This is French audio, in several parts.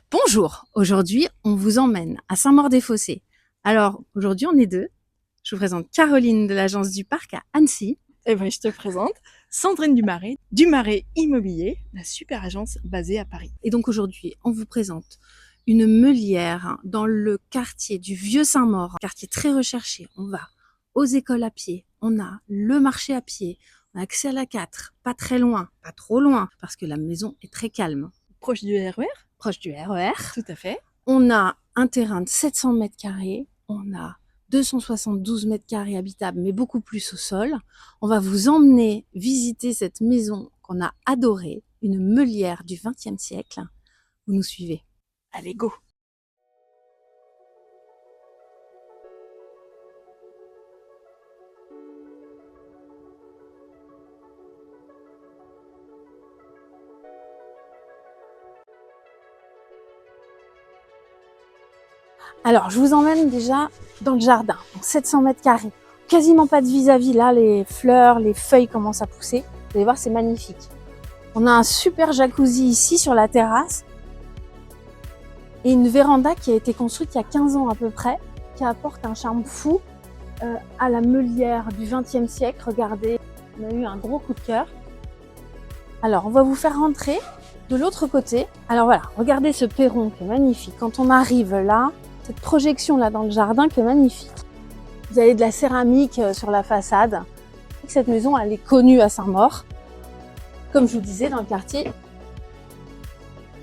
Bonjour, aujourd'hui on vous emmène à Saint-Maur-des-Fossés. Alors aujourd'hui on est deux. Je vous présente Caroline de l'agence du Parc à Annecy. Et ben, je te présente Sandrine du Marais Immobilier, la super agence basée à Paris. Et donc aujourd'hui on vous présente une meulière dans le quartier du Vieux Saint-Maur, quartier très recherché. On va aux écoles à pied, on a le marché à pied, on a accès à la 4, pas très loin, pas trop loin, parce que la maison est très calme. Proche du RER, Proche du RER. tout à fait. On a un terrain de 700 mètres carrés, on a 272 mètres carrés habitables, mais beaucoup plus au sol. On va vous emmener visiter cette maison qu'on a adorée, une meulière du XXe siècle. Vous nous suivez. Allez, go! Alors, je vous emmène déjà dans le jardin, donc 700 mètres carrés. Quasiment pas de vis-à-vis, là, les fleurs, les feuilles commencent à pousser. Vous allez voir, c'est magnifique. On a un super jacuzzi ici sur la terrasse et une véranda qui a été construite il y a 15 ans à peu près, qui apporte un charme fou à la meulière du XXe siècle. Regardez, on a eu un gros coup de cœur. Alors, on va vous faire rentrer de l'autre côté. Alors voilà, regardez ce perron qui est magnifique. Quand on arrive là, cette projection là dans le jardin qui est magnifique. Vous avez de la céramique sur la façade. Cette maison, elle est connue à Saint-Maur, comme je vous disais, dans le quartier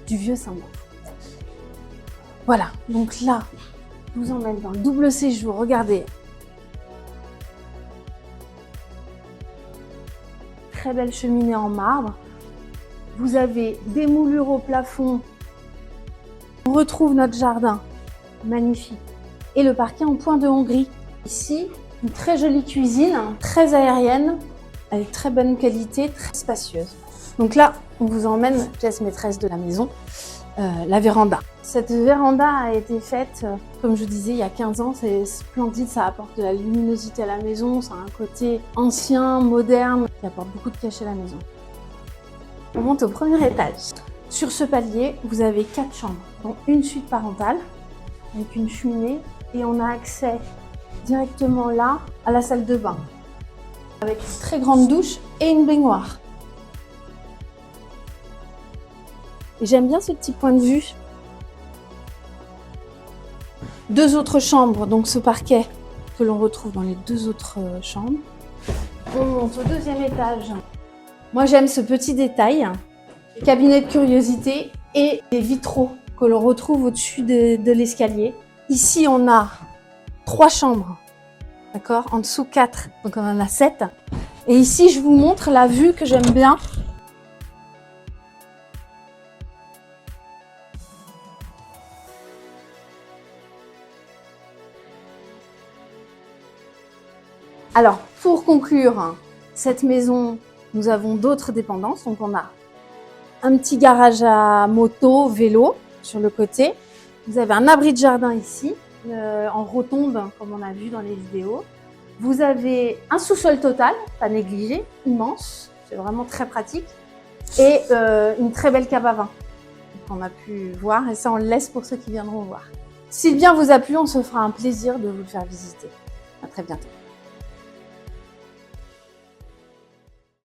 du Vieux Saint-Maur. Voilà, donc là, je vous emmène dans le double séjour. Regardez. Très belle cheminée en marbre. Vous avez des moulures au plafond. On retrouve notre jardin, magnifique. Et le parquet en point de Hongrie. Ici, une très jolie cuisine, très aérienne, avec très bonne qualité, très spacieuse. Donc là, on vous emmène, pièce maîtresse de la maison, la véranda. Cette véranda a été faite, comme je disais, il y a 15 ans. C'est splendide, ça apporte de la luminosité à la maison. Ça a un côté ancien, moderne, qui apporte beaucoup de cachet à la maison. On monte au premier étage. Sur ce palier, vous avez 4 chambres, dont une suite parentale, avec une cheminée, et on a accès directement là à la salle de bain, avec une très grande douche et une baignoire. Et j'aime bien ce petit point de vue. 2 autres chambres, donc ce parquet que l'on retrouve dans les 2 autres chambres. On monte au deuxième étage. Moi j'aime ce petit détail, cabinet de curiosité et les vitraux que l'on retrouve au-dessus de l'escalier. Ici on a 3 chambres, d'accord, en dessous 4, donc on en a 7. Et ici je vous montre la vue que j'aime bien. Alors, pour conclure cette maison, nous avons d'autres dépendances. Donc, on a un petit garage à moto, vélo sur le côté. Vous avez un abri de jardin ici, en rotonde, comme on a vu dans les vidéos. Vous avez un sous-sol total, pas négligé, immense. C'est vraiment très pratique. Et une très belle cave à vin qu'on a pu voir. Et ça, on le laisse pour ceux qui viendront voir. Si le bien vous a plu, on se fera un plaisir de vous le faire visiter. À très bientôt.